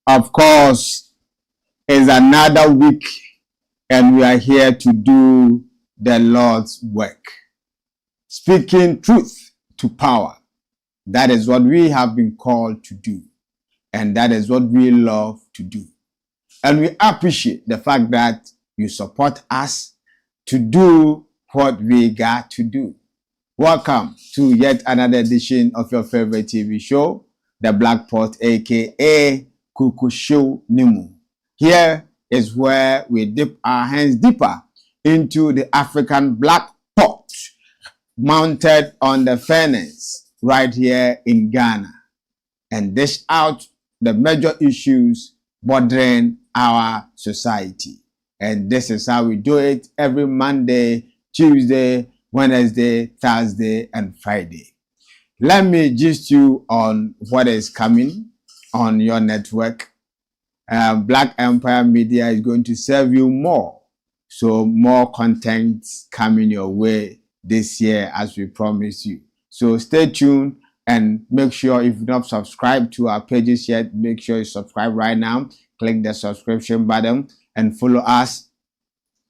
Of course, it's another week and we are here to do the Lord's work. Speaking truth to power. That is what we have been called to do. And that is what we love to do. And we appreciate the fact that you support us to do what we got to do. Welcome to yet another edition of your favorite TV show, The Black Pot, aka Kuku Show Nimu. Here is where we dip our hands deeper into the African black pot mounted on the furnace right here in Ghana and dish out the major issues bothering our society. And this is how we do it every Monday, Tuesday, Wednesday, Thursday, and Friday. Let me gist you on what is coming on your network. Black Empire Media is going to serve you more. So more content coming your way this year as we promise you. So stay tuned and make sure if you've not subscribed to our pages yet, make sure you subscribe right now. Click the subscription button and follow us.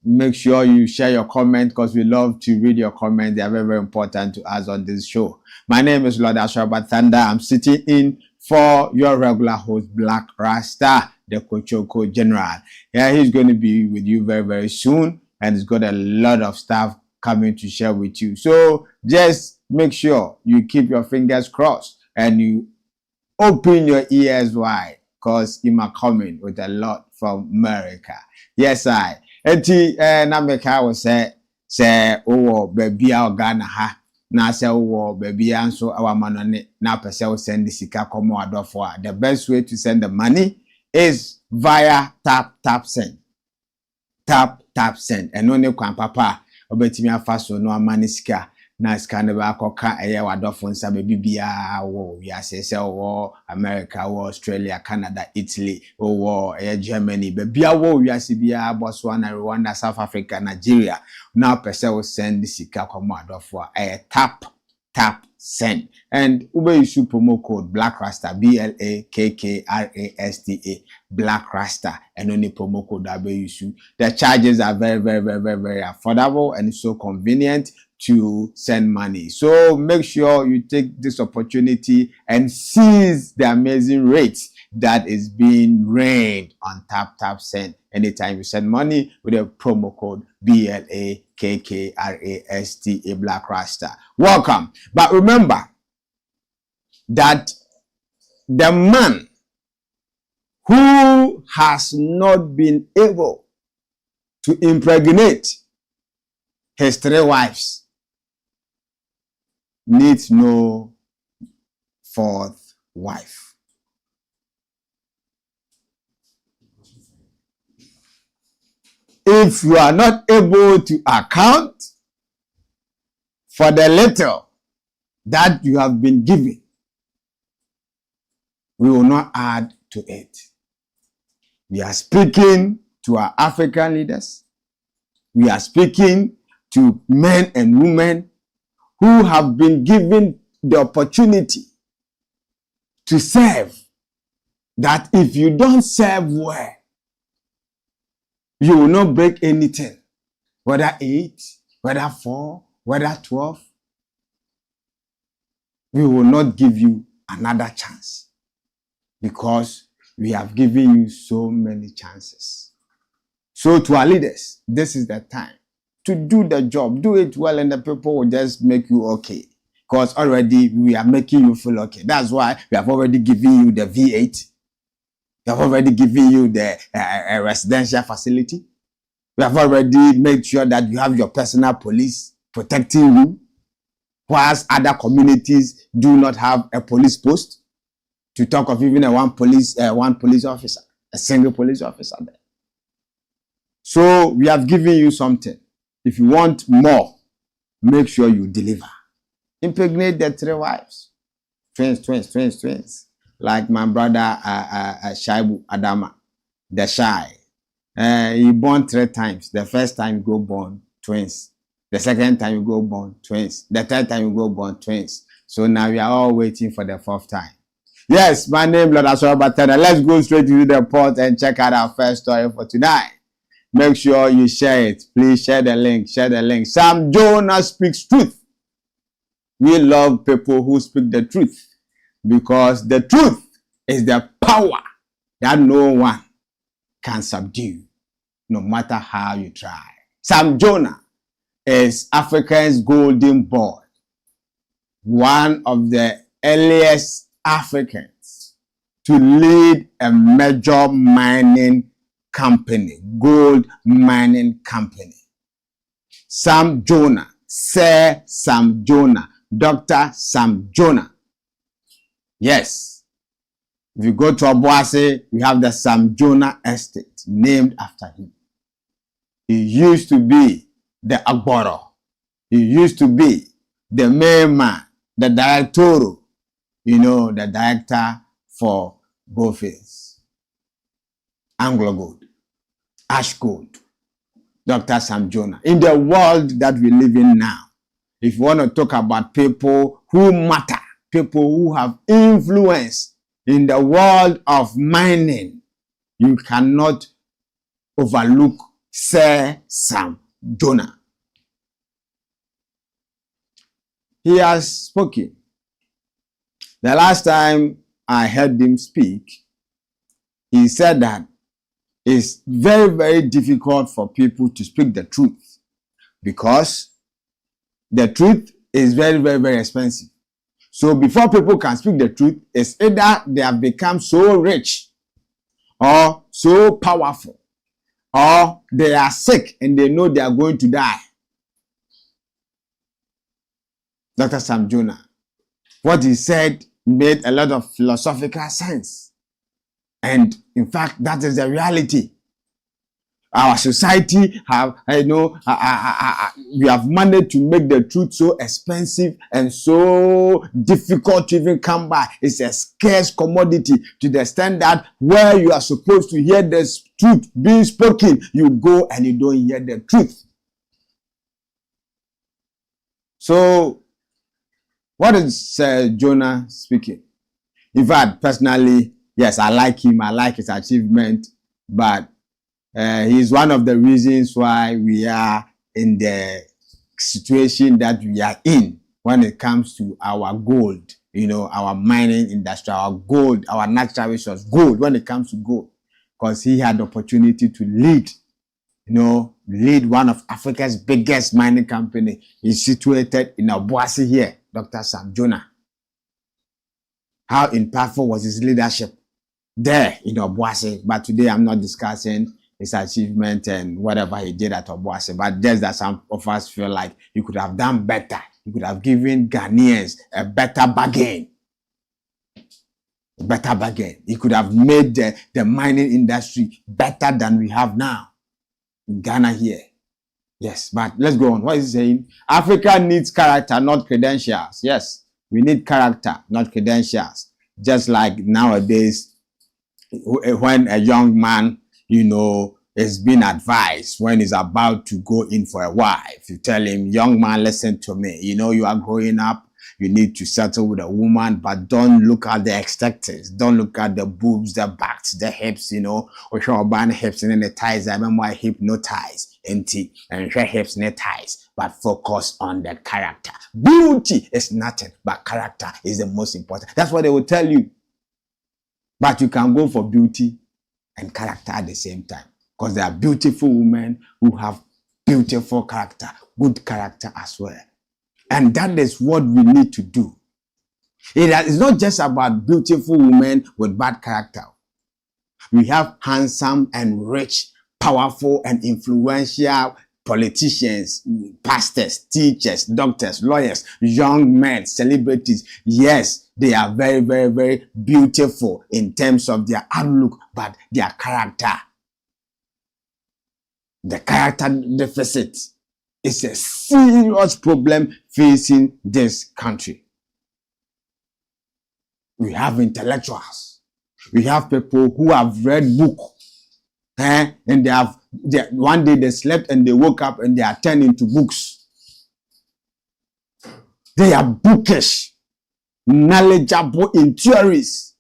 Make sure you share your comment because we love to read your comments. They are very, very important to us on this show. My name is Lord ASOREBA Thunder. I'm sitting in for your regular host, Black Rasta, the Kochoko General. Yeah, he's going to be with you very, very soon. And he's got a lot of stuff coming to share with you. So just make sure you keep your fingers crossed and you open your ears wide because he might come in with a lot from America. Yes, I. Eti Nameka was say oh baby our Ghana ha na say oh baby so our manone na person send the sika komo adofo. The best way to send the money is via tap send. Tap send. And no kwan papa obetimi afa so no amani sika na sika ne ba akoka eye wadofo nsa baby bia wo ya say wo America wo Australia Canada Italy wo Germany baby wo ya se bia Botswana Rwanda South Africa Nigeria now person will send the sika komo adofo tap send and ube use promo code Black Rasta BLAKKRASTA Black Rasta and only promo code that be use. The charges are very affordable and so convenient to send money. So make sure you take this opportunity and seize the amazing rates that is being reigned on tap send anytime you send money with a promo code BLAKKRASTA Black Rasta. Welcome. But remember that the man who has not been able to impregnate his 3 wives needs no 4th wife. If you are not able to account for the little that you have been given, we will not add to it. We are speaking to our African leaders. We are speaking to men and women who have been given the opportunity to serve, that if you don't serve well, you will not break anything, whether 8, whether 4, whether 12. We will not give you another chance because we have given you so many chances. So to our leaders, this is the time to do the job. Do it well and the people will just make you okay. Because already we are making you feel okay. That's why we have already given you the V8. We have already given you the residential facility. We have already made sure that you have your personal police protecting you, whilst other communities do not have a police post. To talk of even one police officer, a single police officer there. So we have given you something. If you want more, make sure you deliver. Impregnate the 3 wives. Twins. Like my brother Shaibu Adama, the shy. He born 3 times. The first time you go born twins. The second time you go born twins. The third time you go born twins. So now we are all waiting for the 4th time. Yes, my name is Lord ASOREBA. Let's go straight to the report and check out our first story for tonight. Make sure you share it. Please share the link. Share the link. Sam Jonah speaks truth. We love people who speak the truth, because the truth is the power that no one can subdue, no matter how you try. Sam Jonah is Africa's golden boy, one of the earliest Africans to lead a major mining company, gold mining company. Sam Jonah, Sir Sam Jonah, Dr. Sam Jonah. Yes. If you go to Obuasi, we have the Sam Jonah estate named after him. He used to be the Agboro. He used to be the main man, the director, the director for Bofis, Anglo Gold, Ash Gold, Dr. Sam Jonah. In the world that we live in now, if you want to talk about people who matter, people who have influence in the world of mining, you cannot overlook Sir Sam Jonah. He has spoken. The last time I heard him speak, he said that it's very, very difficult for people to speak the truth, because the truth is very, very, very expensive. So before people can speak the truth, it's either they have become so rich or so powerful, or they are sick and they know they are going to die. Dr. Sam Jonah, what he said made a lot of philosophical sense. And in fact, that is the reality. Our society have, we have managed to make the truth so expensive and so difficult to even come by. It's a scarce commodity, to the extent that where you are supposed to hear the truth being spoken, you go and you don't hear the truth. So, what is Jonah speaking? In fact, personally, yes, I like him. I like his achievement, but he's one of the reasons why we are in the situation that we are in when it comes to our gold, our mining industry, our gold, our natural resource, gold, when it comes to gold, because he had the opportunity to lead, lead one of Africa's biggest mining company. He's situated in Obuasi here, Dr. Sam Jonah. How impactful was his leadership there in Obuasi? But today I'm not discussing his achievement and whatever he did at Obuasi, but just that some of us feel like he could have done better. He could have given Ghanaians a better bargain. He could have made the mining industry better than we have now in Ghana here. Yes, but let's go on. What is he saying? Africa needs character, not credentials. Yes, we need character, not credentials. Just like nowadays, when a young man, is being advised when he's about to go in for a wife, you tell him, young man, listen to me. You are growing up. You need to settle with a woman, but don't look at the aesthetics. Don't look at the boobs, the backs, the hips, or show band hips and then the ties. I remember my hip, no ties, empty, and her hips, no ties, but focus on the character. Beauty is nothing, but character is the most important. That's what they will tell you. But you can go for beauty and character at the same time, because there are beautiful women who have beautiful character, good character as well. And that is what we need to do. It's not just about beautiful women with bad character. We have handsome and rich, powerful and influential politicians, pastors, teachers, doctors, lawyers, young men, celebrities. Yes, they are very, very, very beautiful in terms of their outlook, but their character, the character deficit is a serious problem facing this country. We have intellectuals. We have people who have read books, and one day they slept and they woke up and they are turned into books. They are bookish, knowledgeable in theories.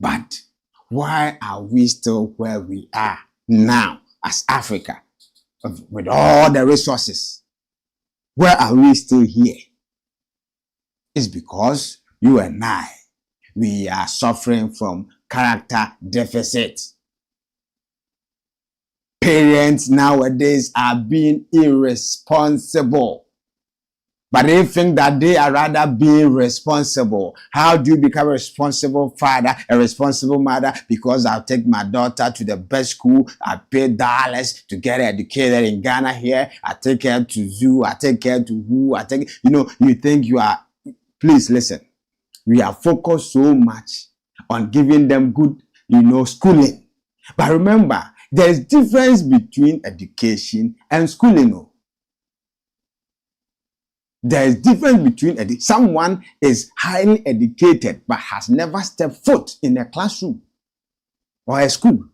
But why are we still where we are now as Africa, with all the resources? Where are we still here? It's because you and I, we are suffering from character deficit. Parents nowadays are being irresponsible, but they think that they are rather being responsible. How do you become a responsible father, a responsible mother? Because I'll take my daughter to the best school. I pay dollars to get her educated in Ghana here. I take her to zoo. I take her to who? You think you are. Please listen. We are focused so much on giving them good, schooling. But remember, there is difference between education and schooling. There is difference between someone is highly educated but has never stepped foot in a classroom or a school.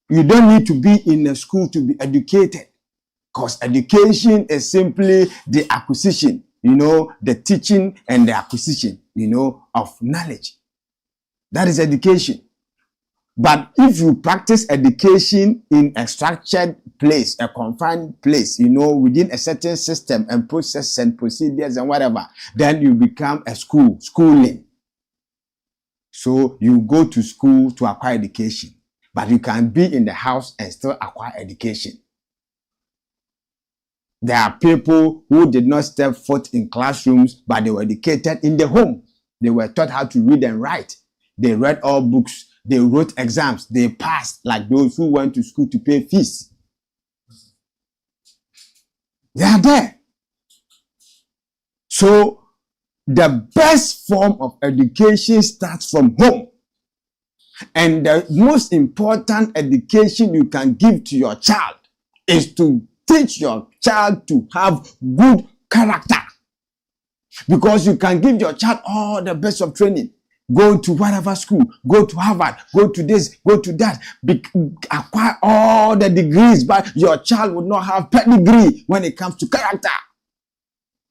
You don't need to be in a school to be educated, because education is simply the acquisition, the teaching and the acquisition, of knowledge. That is education. But if you practice education in a structured place, a confined place, within a certain system and process and procedures and whatever, then you become a schooling. So you go to school to acquire education, but you can be in the house and still acquire education. There are people who did not step foot in classrooms, but they were educated in the home. They were taught how to read and write. They read all books. They wrote exams. They passed, like those who went to school to pay fees. They are there. So the best form of education starts from home. And the most important education you can give to your child is to teach your child to have good character. Because you can give your child all the best of training. Go to whatever school, go to Harvard, go to this, go to that, acquire all the degrees, but your child will not have pedigree when it comes to character.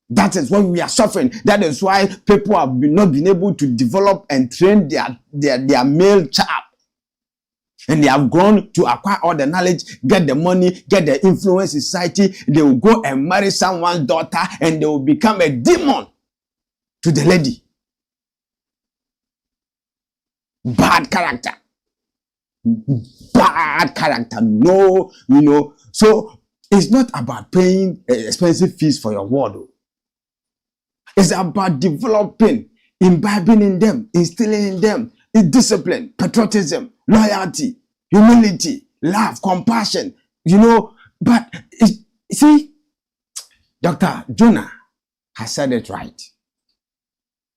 That is why we are suffering. That is why people have not been able to develop and train their male child. And they have gone to acquire all the knowledge, get the money, get the influence in society. They will go and marry someone's daughter and they will become a demon to the lady. Bad character. Bad character. No, So it's not about paying expensive fees for your word. It's about developing, imbibing in them, instilling in them discipline, patriotism, loyalty, humility, love, compassion. But see, Dr. Jonah has said it right.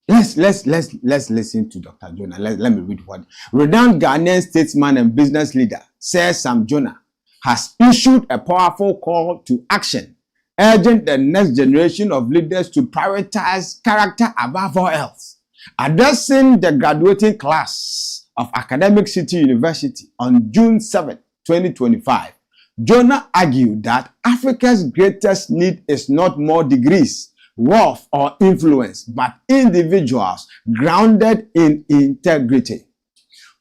Let's listen to Dr. Jonah. Let me read what renowned Ghanaian statesman and business leader Sir Sam Jonah has issued a powerful call to action, urging the next generation of leaders to prioritize character above all else. Addressing the graduating class of Academic City University on June 7, 2025, Jonah argued that Africa's greatest need is not more degrees, wealth, or influence, but individuals grounded in integrity.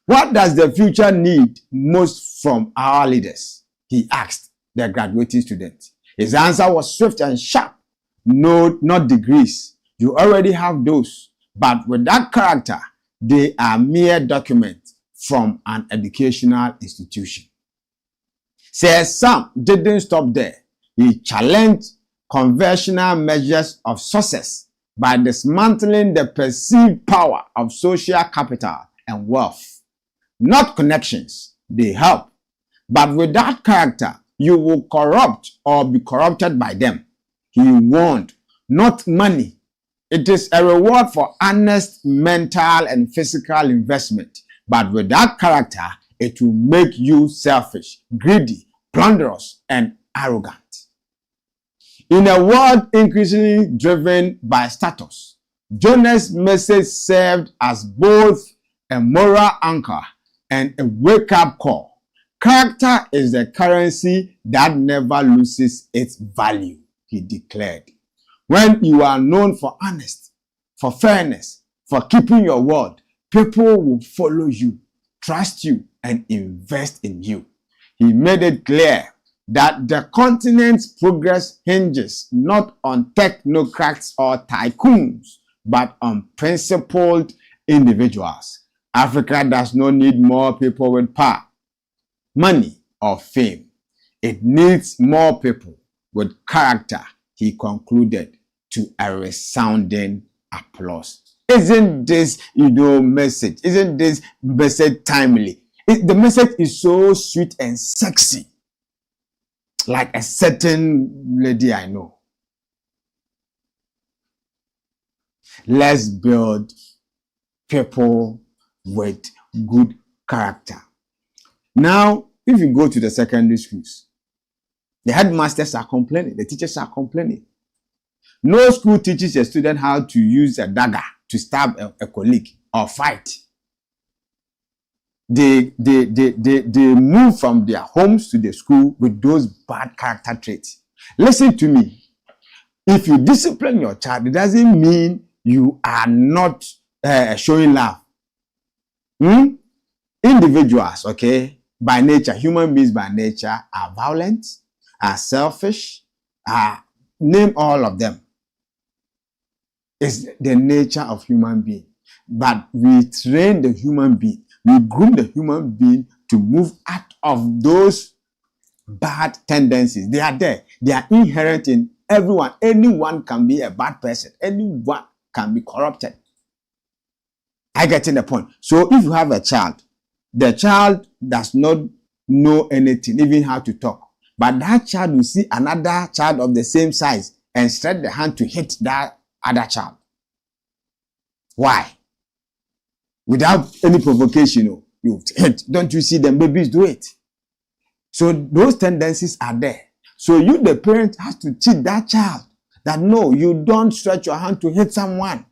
What does the future need most from our leaders? He asked the graduating students. His answer was swift and sharp. No, not degrees. You already have those. But with that character, they are mere documents from an educational institution. Says Sam didn't stop there. He challenged conventional measures of success by dismantling the perceived power of social capital and wealth. Not connections, they help. But without character, you will corrupt or be corrupted by them. He warned, not money. It is a reward for honest mental and physical investment. But without character, it will make you selfish, greedy, plunderous, and arrogant. In a world increasingly driven by status, Jonah's message served as both a moral anchor and a wake-up call. Character is the currency that never loses its value, he declared. When you are known for honesty, for fairness, for keeping your word, people will follow you, trust you, and invest in you. He made it clear that the continent's progress hinges not on technocrats or tycoons, but on principled individuals. Africa does not need more people with power, money, or fame. It needs more people with character, he concluded to a resounding applause. Isn't this, message? Isn't this message timely? The message is so sweet and sexy. Like a certain lady I know. Let's build people with good character. Now, if you go to the secondary schools, the headmasters are complaining, the teachers are complaining. No school teaches a student how to use a dagger to stab a colleague or fight. They move from their homes to the school with those bad character traits. Listen to me. If you discipline your child, it doesn't mean you are not showing love. Individuals, okay, by nature, human beings by nature are violent, are selfish, name all of them. It's the nature of human being. But we train the human being, we groom the human being to move out of those bad tendencies. They are there. They are inherent in everyone. Anyone can be a bad person. Anyone can be corrupted. I get in the point. So if you have a child, the child does not know anything, even how to talk. But that child will see another child of the same size and stretch the hand to hit that other child. Why? Without any provocation, you hit. Don't you see them babies do it? So those tendencies are there. So you, the parent, has to teach that child that no, you don't stretch your hand to hit someone.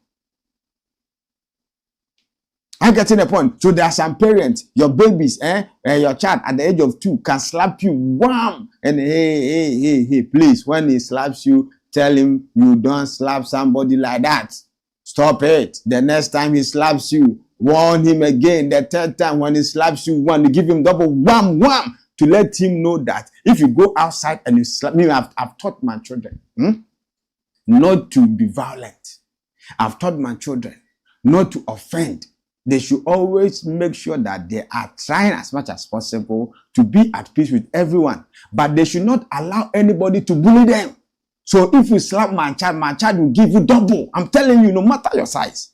I'm getting the point. So there are some parents, your babies, your child at the age of 2 can slap you, wham, and hey, please, when he slaps you, tell him you don't slap somebody like that. Stop it. The next time he slaps you, warn him again. The third time when he slaps you, you give him double wham, wham, to let him know that if you go outside and you slap me, I've taught my children not to be violent. I've taught my children not to offend. They should always make sure that they are trying as much as possible to be at peace with everyone. But they should not allow anybody to bully them. So if you slap my child will give you double. I'm telling you, no matter your size.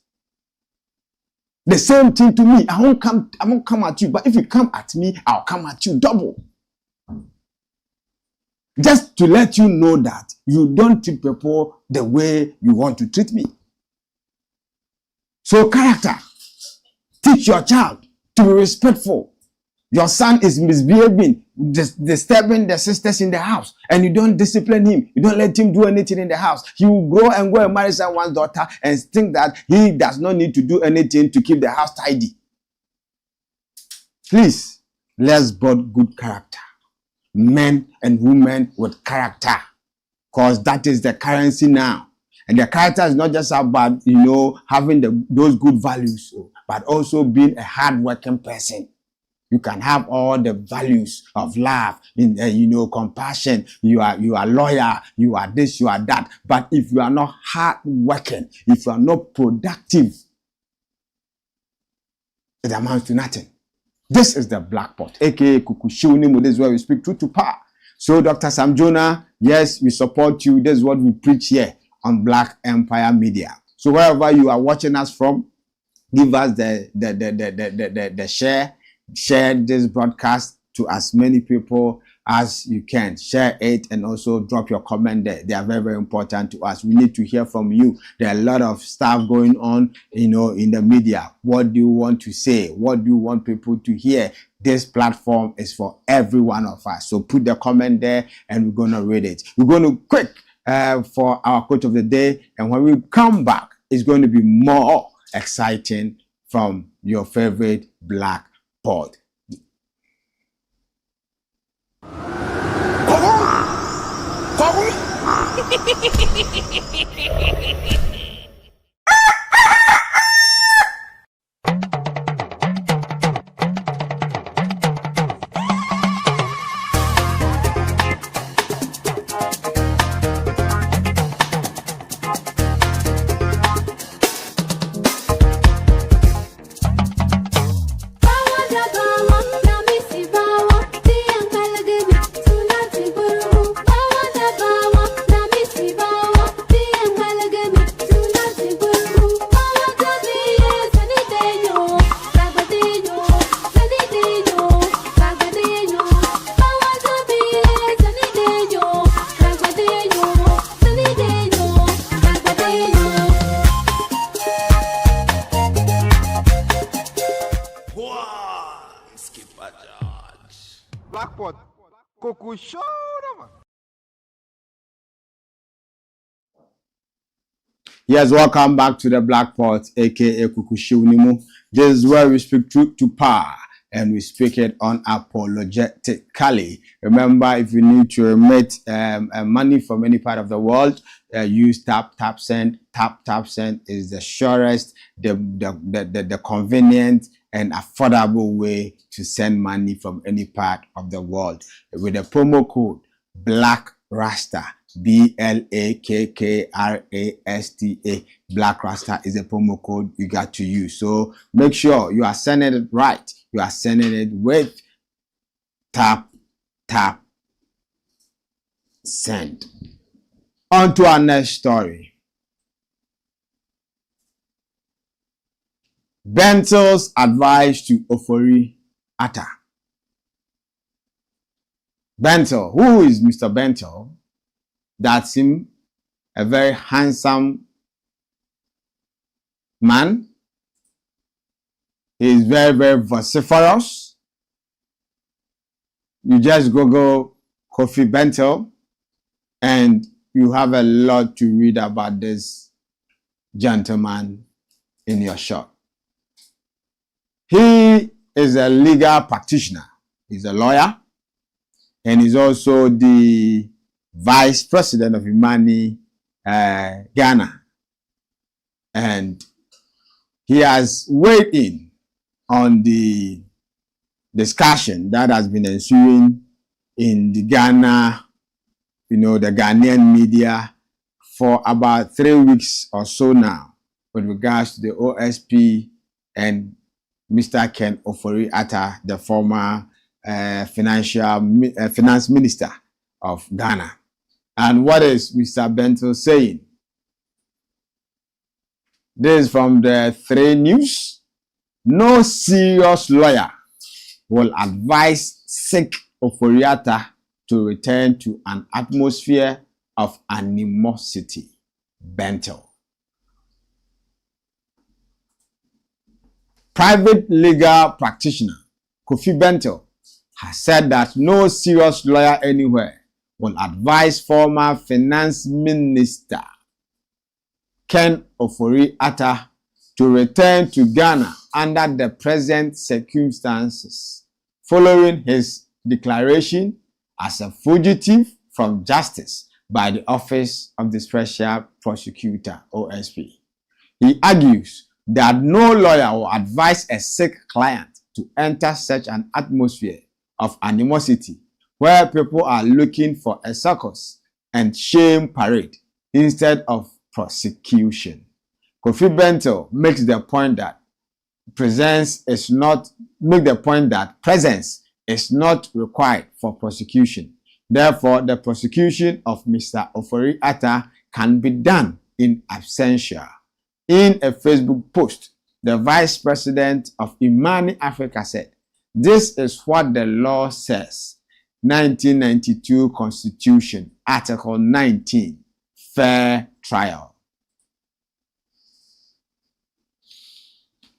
The same thing to me. I won't come at you. But if you come at me, I'll come at you double. Just to let you know that you don't treat people the way you want to treat me. So character. Teach your child to be respectful. Your son is misbehaving, disturbing the sisters in the house, and you don't discipline him. You don't let him do anything in the house. He will grow and go and marry someone's daughter and think that he does not need to do anything to keep the house tidy. Please, let's build good character. Men and women with character, because that is the currency now. And the character is not just about, having those good values, but also being a hard-working person. You can have all the values of love, compassion. You are loyal. You are this, you are that. But if you are not hard-working, if you are not productive, it amounts to nothing. This is the Black Pot, aka Kukushiunimu. This is where we speak truth to power. So, Dr. Sam Jonah, yes, we support you. This is what we preach here on Black Empire Media. So, wherever you are watching us from, give us the share this broadcast to as many people as you can. Share it and also drop your comment there. They are very, very important to us. We need to hear from you. There are a lot of stuff going on, in the media. What do you want to say? What do you want people to hear? This platform is for every one of us. So put the comment there and we're going to read it. We're going to quick for our quote of the day. And when we come back, it's going to be more exciting from your favorite Black Pod. Blackpot, Coco chora, Yes, welcome back to the Black Pot, aka Kukushiunimu. This is where we speak truth to power and we speak it unapologetically. Remember, if you need to remit money from any part of the world, use Tap Send. Tap Send is the surest, the convenient and affordable way to send money from any part of the world with the promo code Black Rasta. BLAKKRASTA. Black Rasta is a promo code you got to use. So make sure you are sending it right. You are sending it with Tap Send. On to our next story. Bentil'S advice to OFORI-ATTA. Bentil, who is Mr. Bentil? That's him, a very handsome man. He is very, very vociferous. You just Google Kofi Bentil and you have a lot to read about this gentleman in your shop. He is a legal practitioner. He's a lawyer and he's also the Vice President of Imani, Ghana. And he has weighed in on the discussion that has been ensuing in the Ghana, the Ghanaian media for about 3 weeks or so now with regards to the OSP and Mr. Ken OFORI-ATTA, the former finance minister of Ghana. And what is Mr. Bentil saying? This is from the 3 News. No serious lawyer will advise sick OFORI-ATTA to return to an atmosphere of animosity. Bentil. Private legal practitioner Kofi Bentil has said that no serious lawyer anywhere will advise former finance minister Ken OFORI-ATTA to return to Ghana under the present circumstances, following his declaration as a fugitive from justice by the Office of the Special Prosecutor, OSP. He argues that no lawyer will advise a sick client to enter such an atmosphere of animosity where people are looking for a circus and shame parade instead of prosecution. Kofi Bentil makes the point that presence is not make the point that presence is not required for prosecution. Therefore, the prosecution of Mr. OFORI-ATTA can be done in absentia. In a Facebook post, the Vice President of Imani Africa said, "This is what the law says. 1992 Constitution, Article 19, fair trial.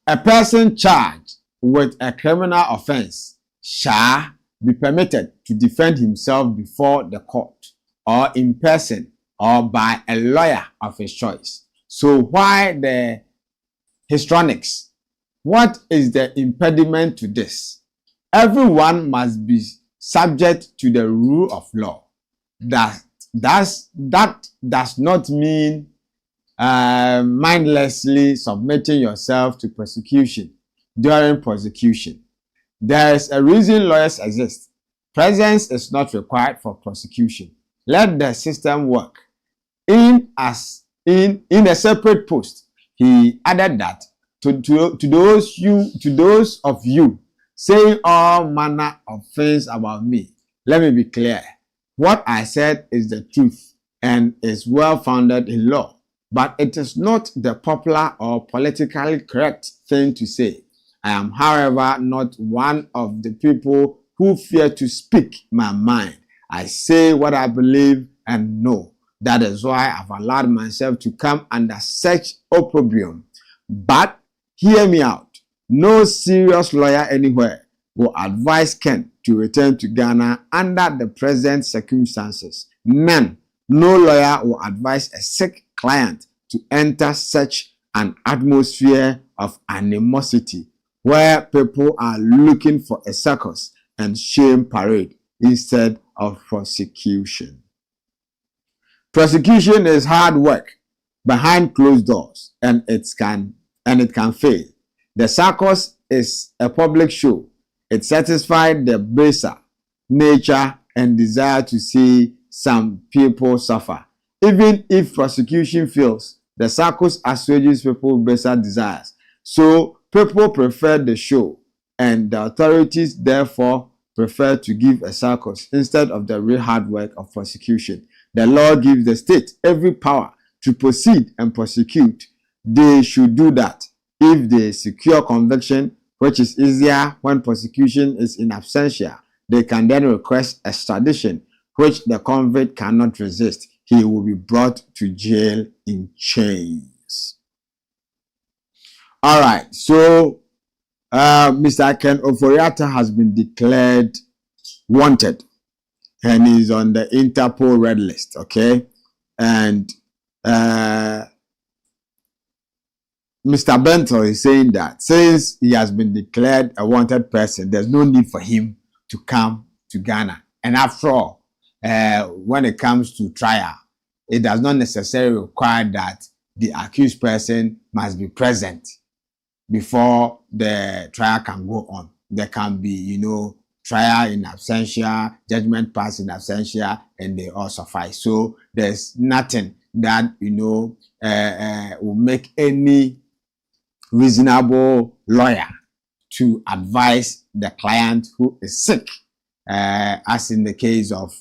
A person charged with a criminal offense shall be permitted to defend himself before the court or in person or by a lawyer of his choice." So why the histrionics? What is the impediment to this? Everyone must be subject to the rule of law. That does not mean mindlessly submitting yourself to persecution during prosecution. There is a reason lawyers exist. Presence is not required for prosecution. Let the system work. In a separate post, he added that to those of you saying all manner of things about me, let me be clear. What I said is the truth and is well founded in law, but it is not the popular or politically correct thing to say. I am, however, not one of the people who fear to speak my mind. I say what I believe and know. That is why I've allowed myself to come under such opprobrium. But hear me out. No serious lawyer anywhere will advise Ken to return to Ghana under the present circumstances. None. No lawyer will advise a sick client to enter such an atmosphere of animosity where people are looking for a circus and shame parade instead of prosecution. Prosecution is hard work behind closed doors, and it can fail. The circus is a public show. It satisfies the baser nature and desire to see some people suffer. Even if prosecution fails, the circus assuages people's baser desires. So people prefer the show, and the authorities therefore prefer to give a circus instead of the real hard work of prosecution. The law gives the state every power to proceed and prosecute. They should do that. If they secure conviction, which is easier when prosecution is in absentia, they can then request extradition, which the convict cannot resist. He will be brought to jail in chains. All right, so Mr. Ken OFORI-ATTA has been declared wanted, and he's on the Interpol red list, okay? And Mr. Bentil'S is saying that since he has been declared a wanted person, there's no need for him to come to Ghana. And after all, when it comes to trial, it does not necessarily require that the accused person must be present before the trial can go on. There can be, trial in absentia, judgment pass in absentia, and they all suffice. So there's nothing that, will make any reasonable lawyer to advise the client who is sick, as in the case of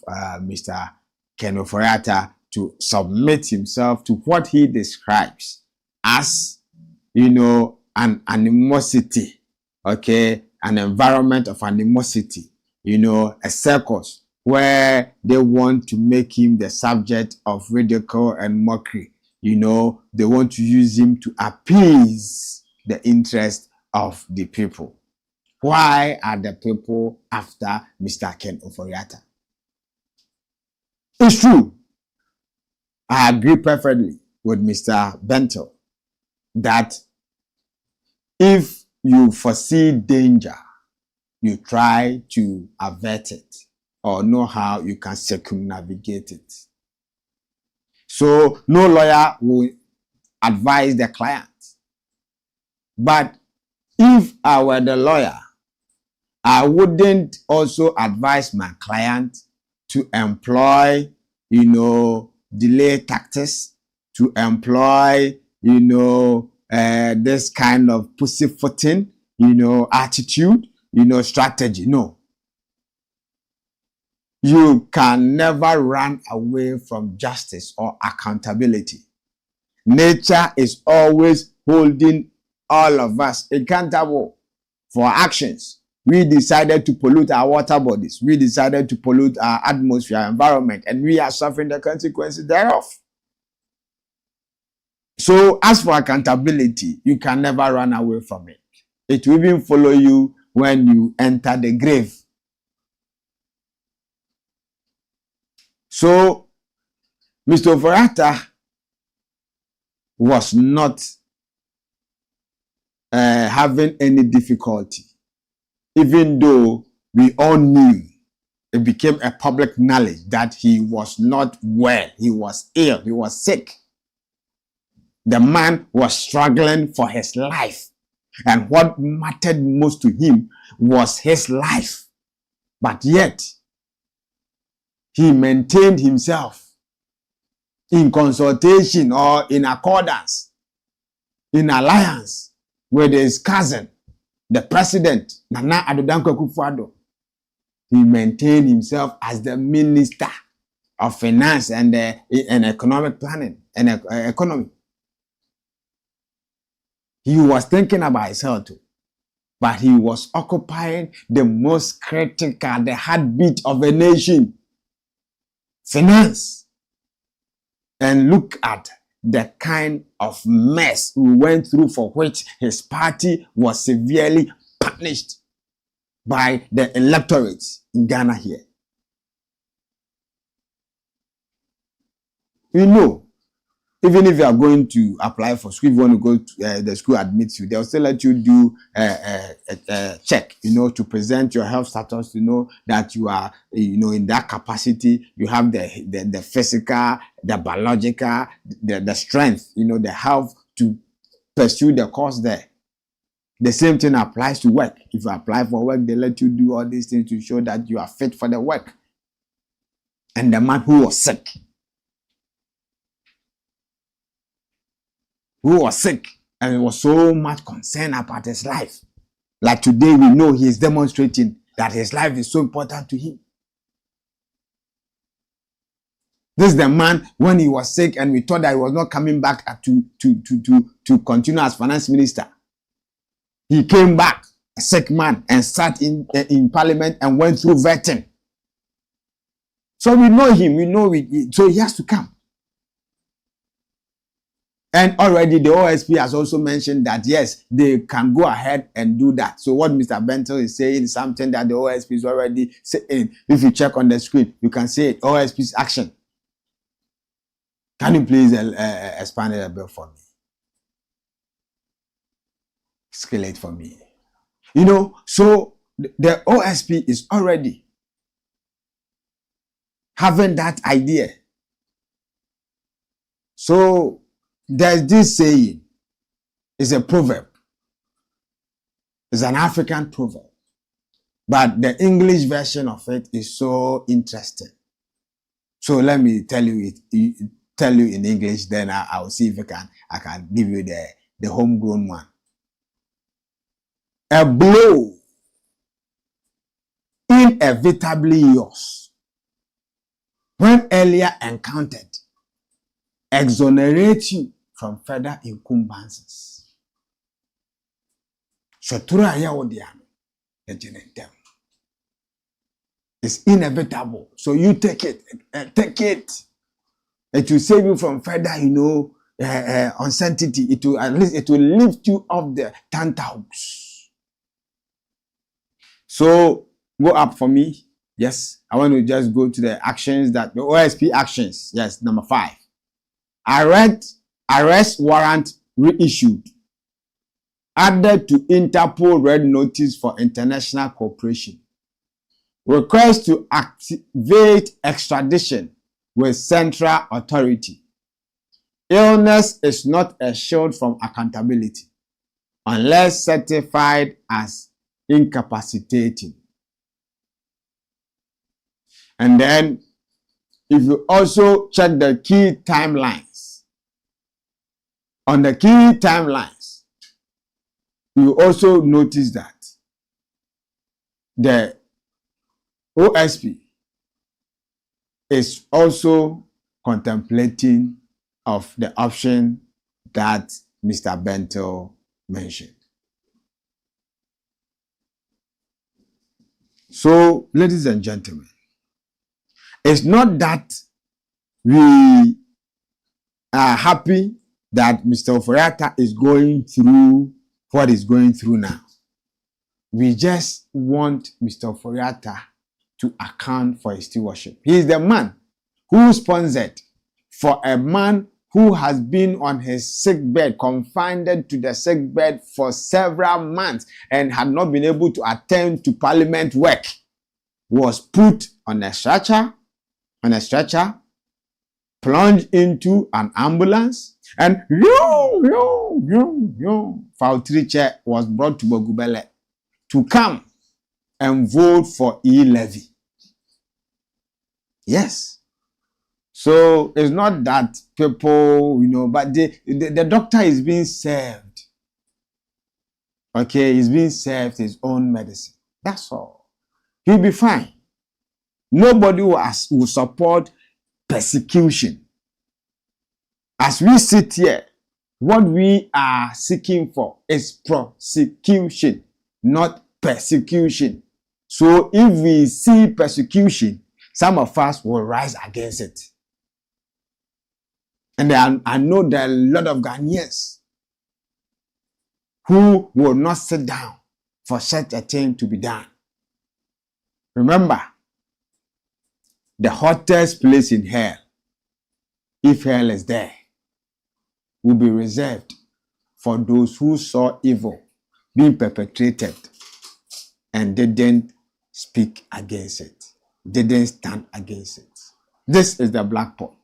Mr. Ken OFORI-ATTA, to submit himself to what he describes as, an animosity, okay, an environment of animosity, a circus where they want to make him the subject of ridicule and mockery. They want to use him to appease the interest of the people. Why are the people after Mr. Ken OFORI-ATTA? It's true. I agree perfectly with Mr. Bentil'S that if you foresee danger, you try to avert it or know how you can circumnavigate it. So no lawyer will advise the client. But if I were the lawyer, I wouldn't also advise my client to employ, delay tactics, to employ, this kind of pussyfooting, attitude, strategy. No. You can never run away from justice or accountability. Nature is always holding all of us accountable for actions. We decided to pollute our water bodies. We decided to pollute our atmosphere, environment, and we are suffering the consequences thereof. So as for accountability, you can never run away from it. It will even follow you when you enter the grave. So Mr. OFORI-ATTA was not having any difficulty, even though we all knew, it became a public knowledge that he was not well, he was ill, he was sick. The man was struggling for his life, and what mattered most to him was his life. But yet, he maintained himself in consultation or in accordance, in alliance with his cousin, the president, Nana Addo Dankwa Akufo-Addo. He maintained himself as the minister of finance and economic planning and economy. He was thinking about his health too, but he was occupying the most critical, the heartbeat of a nation, finance. And look at the kind of mess we went through, for which his party was severely punished by the electorate in Ghana here. You know, even if you are going to apply for school, if you want to go to the school admits you, they'll still let you do a check, to present your health status, to know that you are, in that capacity. You have the physical, the biological, the strength, the health to pursue the course there. The same thing applies to work. If you apply for work, they let you do all these things to show that you are fit for the work. And the man who was sick, and was so much concerned about his life. Like today, we know he is demonstrating that his life is so important to him. This is the man, when he was sick and we thought that he was not coming back to continue as finance minister. He came back, a sick man, and sat in parliament and went through vetting. So we know him, so he has to come. And already the OSP has also mentioned that, yes, they can go ahead and do that. So what Mr. Bentil'S is saying is something that the OSP is already saying. If you check on the screen, you can see it, OSP's action. Can you please expand it a bit for me? Scale it for me. So the OSP is already having that idea. So there's this saying, it's a proverb. It's an African proverb. But the English version of it is so interesting. So let me tell you in English, then I'll see if I can give you the homegrown one. A blow inevitably yours, when earlier encountered, exonerates you from further incumbencies. It's inevitable. So you take it. It will save you from further, uncertainty. It will lift you off the tantals. So go up for me. Yes, I want to just go to the actions the OSP actions. Yes, number 5. Arrest warrant reissued. Added to Interpol red notice for international cooperation. Request to activate extradition with central authority. Illness is not a shield from accountability unless certified as incapacitating. And then, if you also check the key timelines, on the key timelines, you also notice that the OSP is also contemplating of the option that Mr. Bentil mentioned. So, ladies and gentlemen, it's not that we are happy that Mr. OFORI-ATTA is going through what he's going through now. We just want Mr. OFORI-ATTA to account for his stewardship. He is the man who sponsored for a man who has been on his sick bed, confined to the sick bed for several months and had not been able to attend to parliament work, was put on a stretcher, plunged into an ambulance, and Fautriche was brought to Bogubele to come and vote for E-levy. Yes. So it's not that people, but the doctor is being served. Okay, he's being served his own medicine. That's all. He'll be fine. Nobody will support persecution. As we sit here, what we are seeking for is prosecution, not persecution. So if we see persecution, some of us will rise against it. And I know there are a lot of Ghanaians who will not sit down for such a thing to be done. Remember, the hottest place in hell, if hell is there, will be reserved for those who saw evil being perpetrated and didn't speak against it, didn't stand against it. This is the black pot,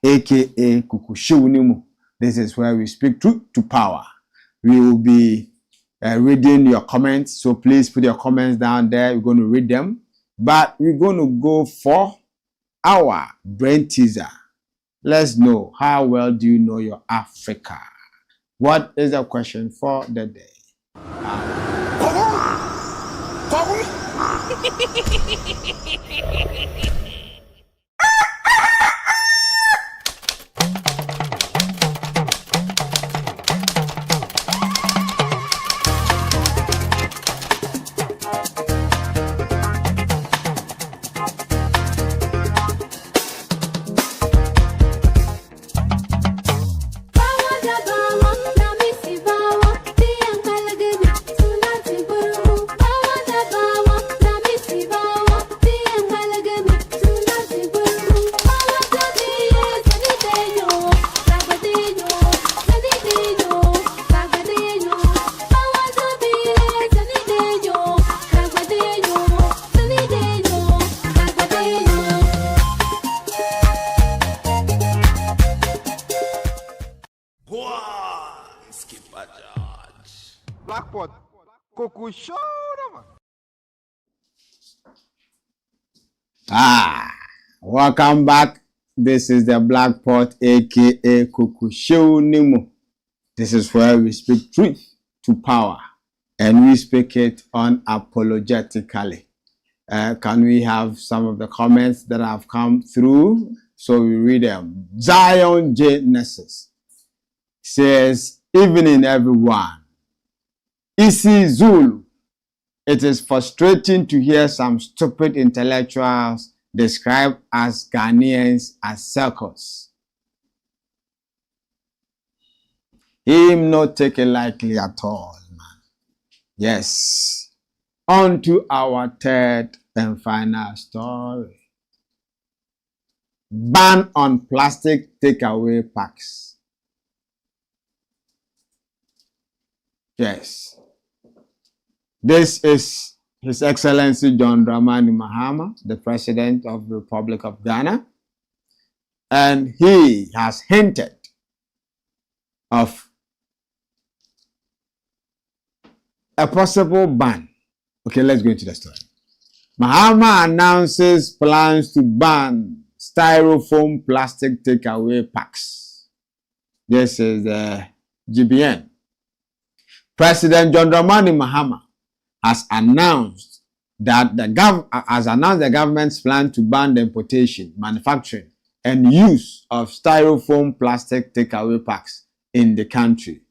aka Kukushiwunimu. This is where we speak truth to power. We will be reading your comments, so please put your comments down there. We're going to read them, but we're going to go for our brain teaser. Let's know, how well do you know your Africa? What is the question for the day? Blackpot. Coco show, man. Welcome back. This is the Black Pot, aka Kukushiwunimu. This is where we speak truth to power, and we speak it unapologetically. Can we have some of the comments that have come through? So we read them. Zion J. Nessus says, evening everyone. Isi Zulu. It is frustrating to hear some stupid intellectuals described as Ghanaians as circles. Him not take it lightly at all, man. Yes. On to our third and final story. Ban on plastic takeaway packs. Yes. This is His Excellency John Dramani Mahama, the President of the Republic of Ghana, and he has hinted of a possible ban. Okay, let's go into the story. Mahama announces plans to ban styrofoam plastic takeaway packs. This is the GBN. President John Dramani Mahama has announced that has announced the government's plan to ban the importation, manufacturing, and use of styrofoam plastic takeaway packs in the country.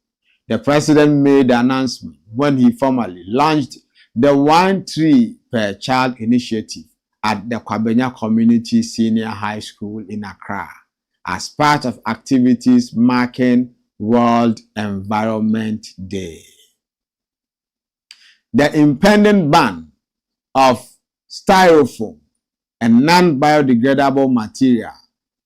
The president made the announcement when he formally launched the 1 tree per child initiative at the Kwabenya Community Senior High School in Accra as part of activities marking World Environment Day. The impending ban of styrofoam and non-biodegradable material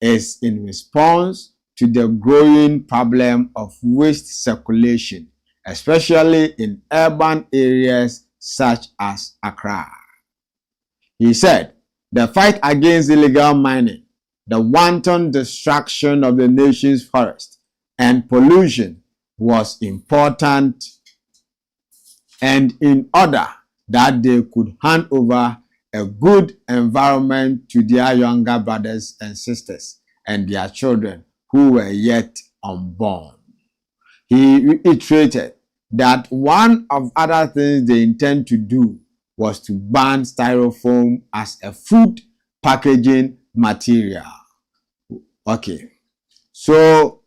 is in response to the growing problem of waste circulation, especially in urban areas such as Accra. He said, the fight against illegal mining, the wanton destruction of the nation's forest, and pollution was important, and in order that they could hand over a good environment to their younger brothers and sisters and their children who were yet unborn. He reiterated that one of other things they intend to do was to ban styrofoam as a food packaging material. Okay, so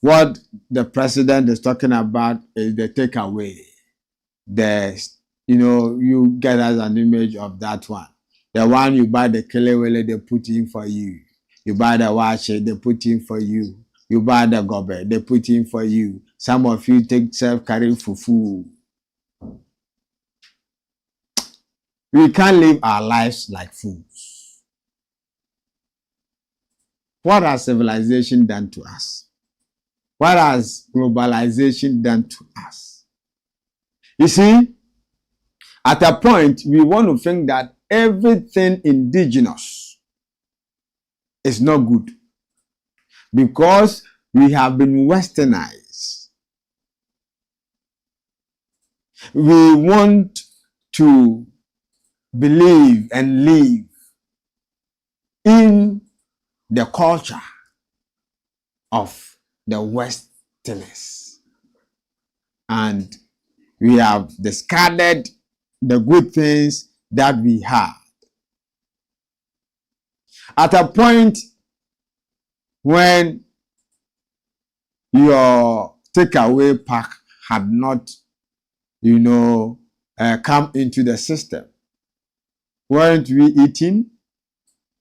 what the president is talking about is the takeaway. You get as an image of that one. The one you buy the kelewele, they put in for you. You buy the wash, they put in for you. You buy the gobe, they put in for you. Some of you take self-carrying fufu. We can't live our lives like fools. What has civilization done to us? What has globalization done to us? You see, at a point, we want to think that everything indigenous is not good because we have been westernized. We want to believe and live in the culture of the Westerners, and we have discarded the good things that we had. At a point when your takeaway pack had not, come into the system, weren't we eating?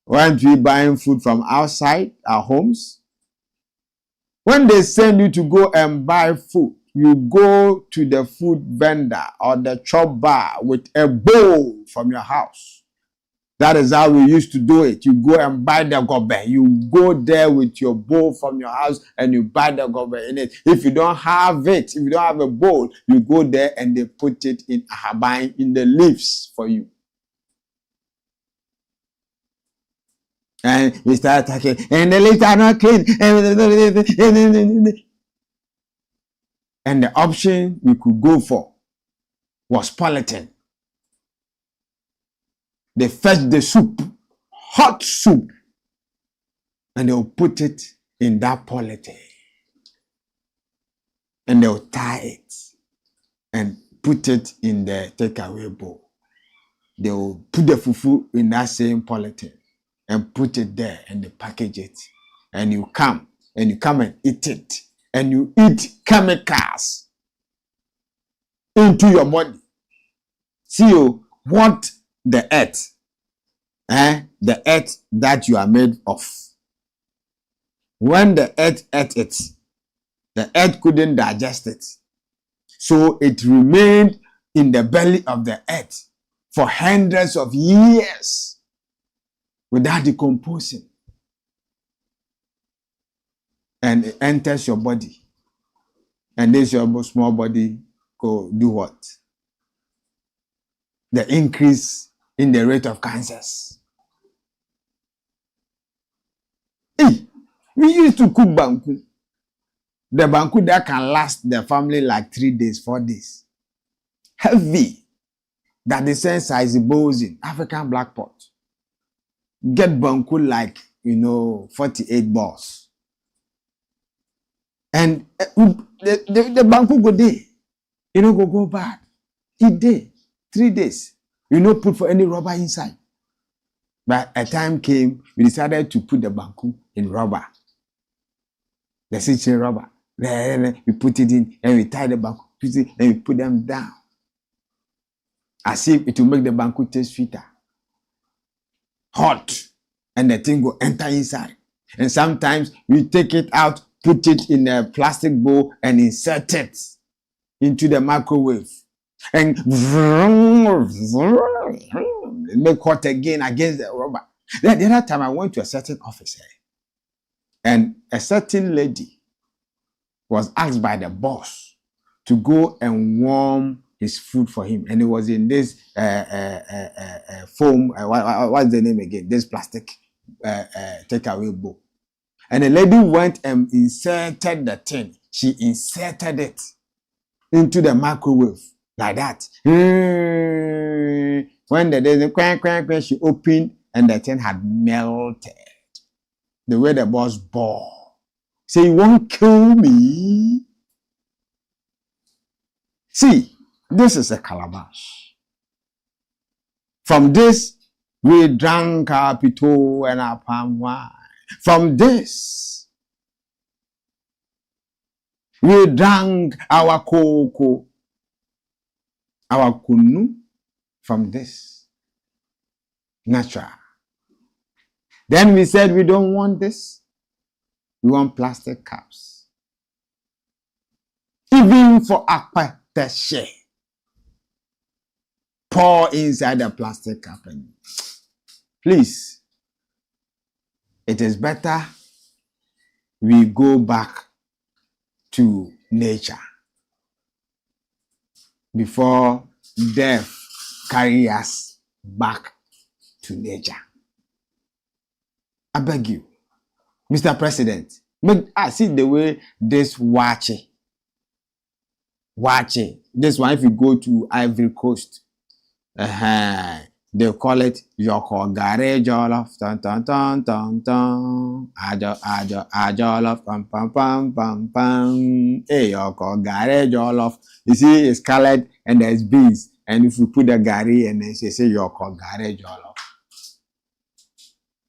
Weren't we buying food from outside our homes? When they send you to go and buy food, you go to the food vendor or the chop bar with a bowl from your house. That is how we used to do it. You go and buy the gobe. You go there with your bowl from your house and you buy the gobe in it. If you don't have it, if you don't have a bowl, you go there and they put it in ahaban, in the leaves for you. And we start talking, and the leaves are not clean. And the option we could go for was polythene. They fetch the soup, hot soup, and they'll put it in that polythene. And they'll tie it and put it in the takeaway bowl. They'll put the fufu in that same polythene and put it there and they package it. And you come and eat it. And you eat chemicals into your body. See what the earth that you are made of. When the earth ate it, the earth couldn't digest it. So it remained in the belly of the earth for hundreds of years without decomposing. And it enters your body. And this your small body go do what? The increase in the rate of cancers. Hey, we used to cook banku. The banku that can last the family like 3 days, 4 days. Heavy. That the same size bowls in African black pot. Get banku like, 48 balls. And the banku go day. Go bad. It day. 3 days. We no put for any rubber inside. But a time came, we decided to put the banku in rubber. The stitching rubber. Then we put it in and we tie the banku, and we put them down. As if it will make the banku taste sweeter. Hot. And the thing will enter inside. And sometimes we take it out, put it in a plastic bowl and insert it into the microwave. And make hot again against the rubber. Then the other time I went to a certain office and a certain lady was asked by the boss to go and warm his food for him. And it was in this foam, what's the name again? This plastic takeaway bowl. And the lady went and inserted the thing. She inserted it into the microwave like that. When the quack, she opened and the thing had melted. The way the boss bore. Say, you won't kill me? See, this is a calabash. From this, we drank our pito and our palm wine. From this, we drank our cocoa, our kunu. From this, natural. Then we said we don't want this. We want plastic cups. Even for a share. Pour inside the plastic cup. And please, it is better we go back to nature before death carry us back to nature. I beg you, Mr. President, I see the way this watch. This one, if you go to Ivory Coast, they call it Yoko Gare Jollof, ton ton ton ton ton, Jollof, pam pam pam pam pam. Hey, Yoko Gare Jollof. You see, it's colored and there's beans. And if you put the gari and then say Yoko Gare Jollof.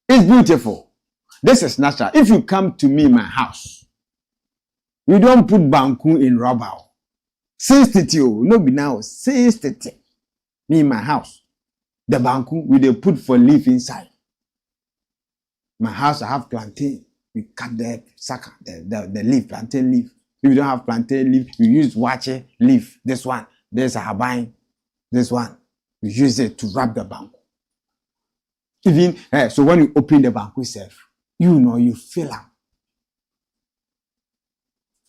It's beautiful. This is natural. If you come to me, my house, we don't put banku in rubber. Since no be now, since me in my house. The banku, we they put for leaf inside. My house, I have plantain. We cut the sucker, the leaf, plantain leaf. If you don't have plantain leaf, we use wache leaf. This one, there's a habine. This one, we use it to wrap the banku. Even so, when you open the banku itself, you know you feel it.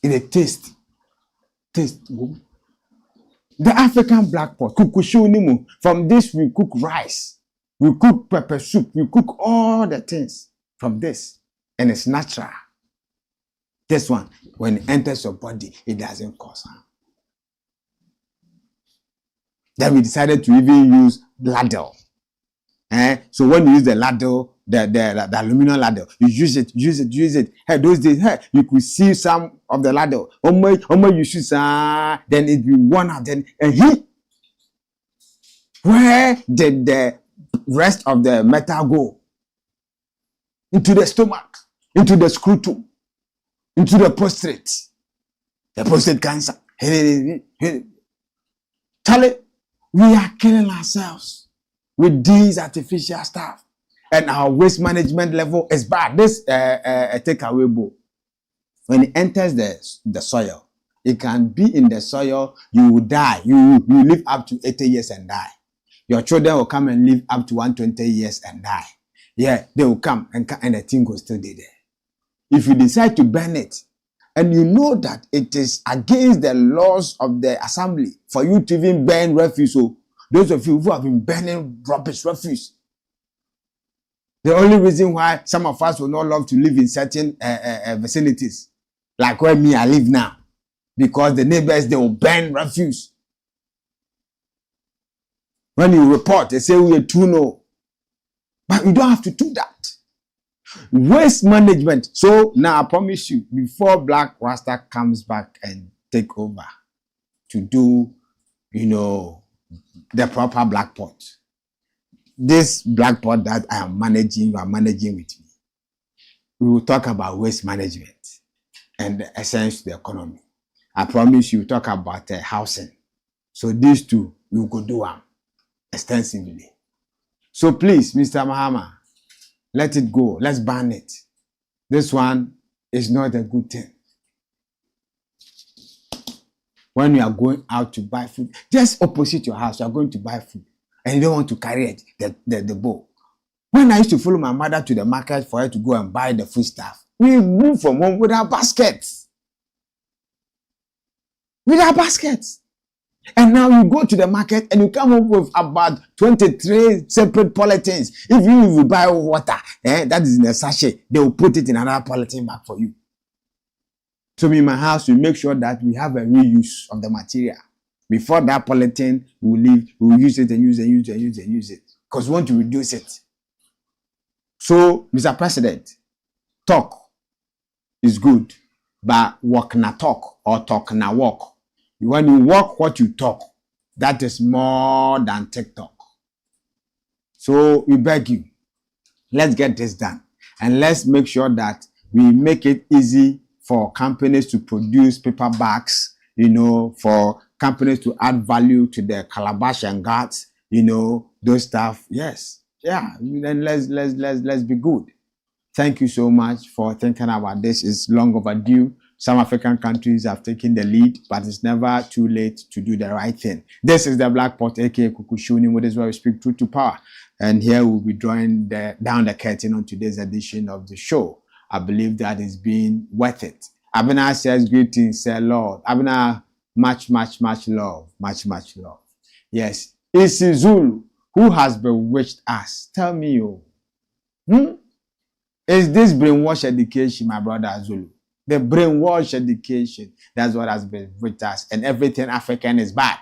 In a taste. The African black pot, kukushunimu. From this we cook rice, we cook pepper soup, we cook all the things from this, and it's natural. This one, when it enters your body, it doesn't cause harm. Then we decided to even use ladle. So when you use the ladle, the aluminum ladle, you use it. Hey, those days, you could see some of the ladle. You should then it will worn out. Then and where did the rest of the metal go? Into the stomach, into the scrotum, into the prostate cancer. Charlie, we are killing ourselves with these artificial stuff. And our waste management level is bad. This takeaway bowl, when it enters the soil, it can be in the soil, you will die. You live up to 80 years and die. Your children will come and live up to 120 years and die. Yeah, they will come and the thing will still be there. If you decide to burn it, and you know that it is against the laws of the assembly for you to even burn refuse, so those of you who have been burning rubbish refuse, the only reason why some of us will not love to live in certain vicinities, like where I live now, because the neighbors, they will burn refuse. When you report, they say we are too low. But you don't have to do that. Waste management. So now I promise you, before Black Rasta comes back and take over to do, the proper black pot. This black pot that I am managing, you are managing with me. We will talk about waste management and the essence to the economy. I promise you, talk about housing. So these two, we could do them extensively. So please, Mr. Mahama, let it go. Let's ban it. This one is not a good thing. When you are going out to buy food, just opposite your house, you are going to buy food, and you don't want to carry it, the bowl. When I used to follow my mother to the market for her to go and buy the food stuff, we moved from home with our baskets. With our baskets. And now you go to the market and you come home with about 23 separate polythenes. If you buy water, that is in a sachet, they will put it in another polythene bag for you. So in my house, we make sure that we have a reuse of the material. Before that polythene, we will use it and use it. Because we want to reduce it. So, Mr. President, talk is good, but walk na talk or talk na walk. When you walk what you talk, that is more than TikTok. So we beg you, let's get this done. And let's make sure that we make it easy for companies to produce paper bags, for companies to add value to their calabash and guards, those stuff. Yes. Yeah. Then let's be good. Thank you so much for thinking about this. It's long overdue. Some African countries have taken the lead, but it's never too late to do the right thing. This is the Black Pot, aka Kukushuni, which is where we speak truth to power. And here we'll be drawing down the curtain on today's edition of the show. I believe that it's been worth it. Abena says greetings, say Lord. Abena, much love, much love. Yes, it's Zulu who has bewitched us. Tell me, is this brainwash education, my brother Zulu? The brainwash education, that's what has been with us, and everything African is bad.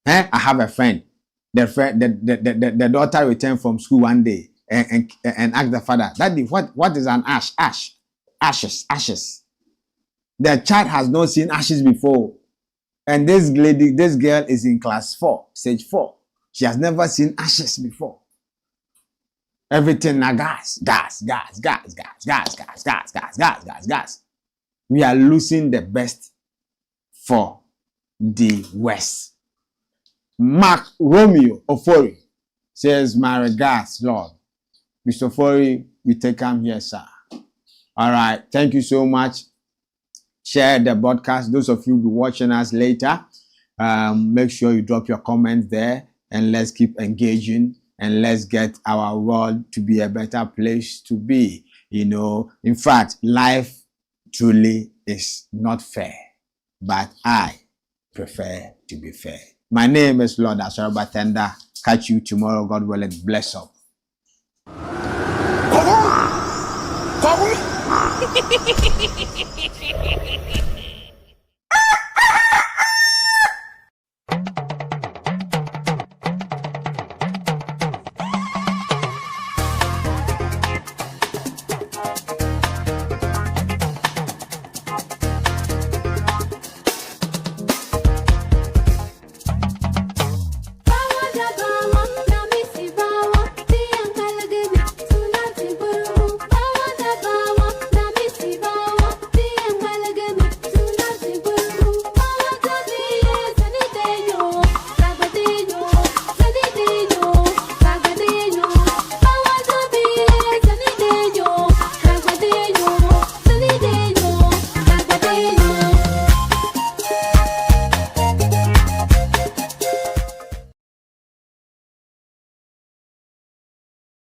I have a friend. The daughter returned from school one day and asked the father, Daddy, what is an ash? Ashes. The child has not seen ashes before. And this girl is in class 4, stage 4. She has never seen ashes before. Everything na gas. We are losing the best for the West. Mark Romeo OFORI says, my regards, Lord. Mr. OFORI, we take him here, sir. All right. Thank you so much. Share the broadcast. Those of you who will be watching us later, make sure you drop your comments there, and let's keep engaging. And let's get our world to be a better place to be. In fact, life truly is not fair, but I prefer to be fair. My name is Lord ASOREBA Thunder. Catch you tomorrow, God willing. Bless up.